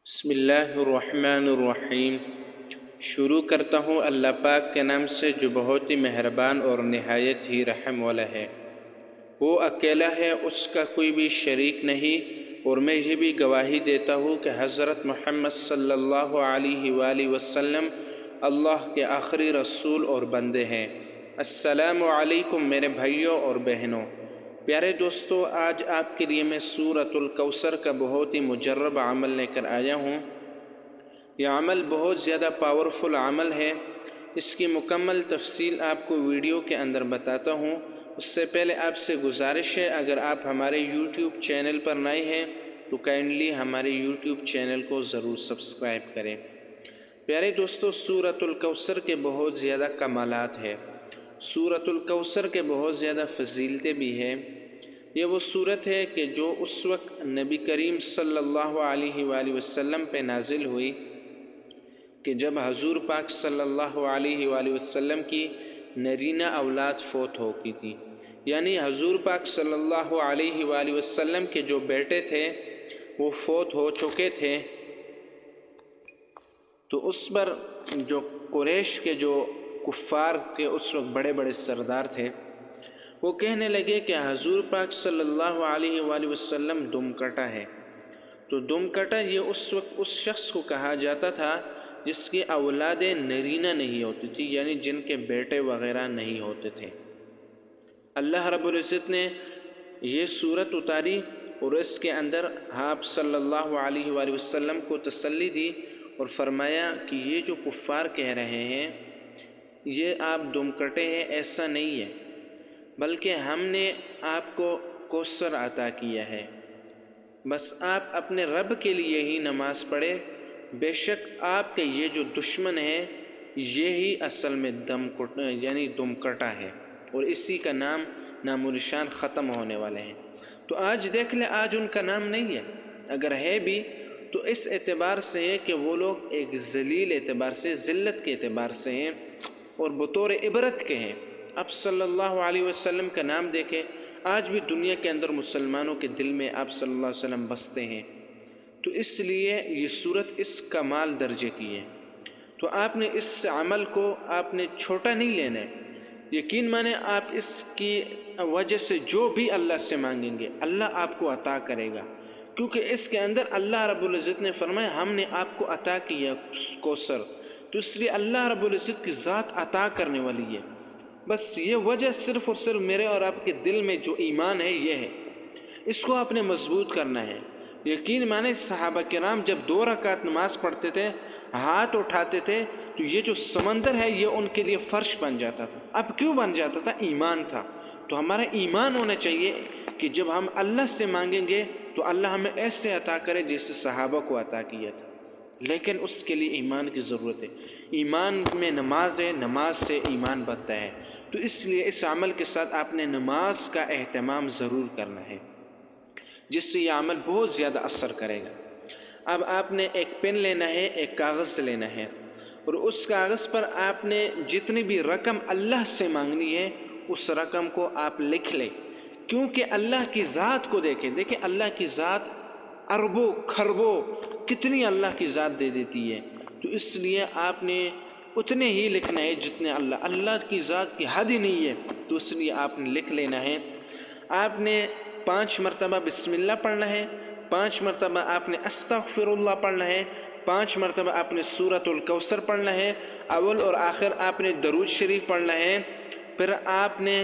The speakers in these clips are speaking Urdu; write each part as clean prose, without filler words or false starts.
بسم اللہ الرحمن الرحیم۔ شروع کرتا ہوں اللہ پاک کے نام سے جو بہت ہی مہربان اور نہایت ہی رحم والا ہے۔ وہ اکیلا ہے، اس کا کوئی بھی شریک نہیں، اور میں یہ بھی گواہی دیتا ہوں کہ حضرت محمد صلی اللہ علیہ وآلہ وسلم اللہ کے آخری رسول اور بندے ہیں۔ السلام علیکم میرے بھائیوں اور بہنوں۔ پیارے دوستو، آج آپ کے لیے میں سورۃ الکوثر کا بہت ہی مجرب عمل لے کر آیا ہوں۔ یہ عمل بہت زیادہ پاورفل عمل ہے۔ اس کی مکمل تفصیل آپ کو ویڈیو کے اندر بتاتا ہوں۔ اس سے پہلے آپ سے گزارش ہے، اگر آپ ہمارے یوٹیوب چینل پر نئے ہیں تو کائنڈلی ہمارے یوٹیوب چینل کو ضرور سبسکرائب کریں۔ پیارے دوستو، سورۃ الکوثر کے بہت زیادہ کمالات ہیں۔ سورۃ الکوثر کے بہت زیادہ فضیلتیں بھی ہیں۔ یہ وہ سورت ہے کہ جو اس وقت نبی کریم صلی اللہ علیہ وآلہ وسلم پہ نازل ہوئی کہ جب حضور پاک صلی اللہ علیہ وآلہ وسلم کی نرینہ اولاد فوت ہو گئی تھی، یعنی حضور پاک صلی اللہ علیہ وآلہ وسلم کے جو بیٹے تھے وہ فوت ہو چکے تھے، تو اس پر جو قریش کے جو کفار کے اس وقت بڑے بڑے سردار تھے، وہ کہنے لگے کہ حضور پاک صلی اللہ علیہ وآلہ وسلم دم کٹا ہے۔ تو دم کٹا یہ اس وقت اس شخص کو کہا جاتا تھا جس کی اولادیں نرینہ نہیں ہوتی تھی، یعنی جن کے بیٹے وغیرہ نہیں ہوتے تھے۔ اللہ رب العزت نے یہ صورت اتاری اور اس کے اندر آپ صلی اللہ علیہ وآلہ وسلم کو تسلی دی اور فرمایا کہ یہ جو کفار کہہ رہے ہیں یہ آپ دم کٹے ہیں، ایسا نہیں ہے، بلکہ ہم نے آپ کو کوثر عطا کیا ہے، بس آپ اپنے رب کے لیے ہی نماز پڑھے، بے شک آپ کے یہ جو دشمن ہیں یہی اصل میں دم کٹا ہے، اور اسی کا نام و نشان ختم ہونے والے ہیں۔ تو آج دیکھ لیں، آج ان کا نام نہیں ہے، اگر ہے بھی تو اس اعتبار سے ہے کہ وہ لوگ ایک ذلیل اعتبار سے، ذلت کے اعتبار سے ہیں اور بطور عبرت کے ہیں۔ اب صلی اللہ علیہ وسلم کا نام دیکھیں، آج بھی دنیا کے اندر مسلمانوں کے دل میں آپ صلی اللہ علیہ وسلم بستے ہیں، تو اس لیے یہ صورت اس کمال درجے کی ہے۔ تو آپ نے اس عمل کو آپ نے چھوٹا نہیں لینا ہے، یقین مانیں آپ اس کی وجہ سے جو بھی اللہ سے مانگیں گے اللہ آپ کو عطا کرے گا، کیونکہ اس کے اندر اللہ رب العزت نے فرمایا ہم نے آپ کو عطا کیا کوثر، تو اس لیے اللہ رب العزت کی ذات عطا کرنے والی ہے۔ بس یہ وجہ صرف اور صرف میرے اور آپ کے دل میں جو ایمان ہے یہ ہے، اس کو آپ نے مضبوط کرنا ہے۔ یقین مانیں صحابہ کرام جب 2 رکعت نماز پڑھتے تھے، ہاتھ اٹھاتے تھے تو یہ جو سمندر ہے یہ ان کے لیے فرش بن جاتا تھا۔ اب کیوں بن جاتا تھا؟ ایمان تھا۔ تو ہمارا ایمان ہونا چاہیے کہ جب ہم اللہ سے مانگیں گے تو اللہ ہمیں ایسے عطا کرے جیسے صحابہ کو عطا کیا تھا، لیکن اس کے لیے ایمان کی ضرورت ہے۔ ایمان میں نماز ہے، نماز سے ایمان بڑھتا ہے، تو اس لیے اس عمل کے ساتھ آپ نے نماز کا اہتمام ضرور کرنا ہے، جس سے یہ عمل بہت زیادہ اثر کرے گا۔ اب آپ نے ایک پین لینا ہے، ایک کاغذ لینا ہے، اور اس کاغذ پر آپ نے جتنی بھی رقم اللہ سے مانگنی ہے اس رقم کو آپ لکھ لیں، کیونکہ اللہ کی ذات کو دیکھیں اللہ کی ذات اربوں کھربوں کتنی اللہ کی ذات دے دیتی ہے، تو اس لیے آپ نے اتنے ہی لکھنا ہے جتنے اللہ کی ذات کی حد ہی نہیں ہے، تو اس لیے آپ نے لکھ لینا ہے۔ آپ نے 5 مرتبہ بسم اللہ پڑھنا ہے، 5 مرتبہ آپ نے استغفر اللہ پڑھنا ہے، 5 مرتبہ آپ نے سورۃ الکوثر پڑھنا ہے، اول اور آخر آپ نے درود شریف پڑھنا ہے۔ پھر آپ نے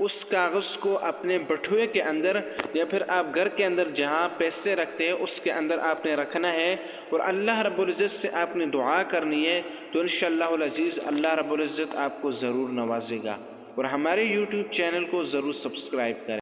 اس کاغذ کو اپنے بٹوے کے اندر یا پھر آپ گھر کے اندر جہاں پیسے رکھتے ہیں اس کے اندر آپ نے رکھنا ہے، اور اللہ رب العزت سے آپ نے دعا کرنی ہے، تو انشاءاللہ العزیز اللہ رب العزت آپ کو ضرور نوازے گا، اور ہمارے یوٹیوب چینل کو ضرور سبسکرائب کریں۔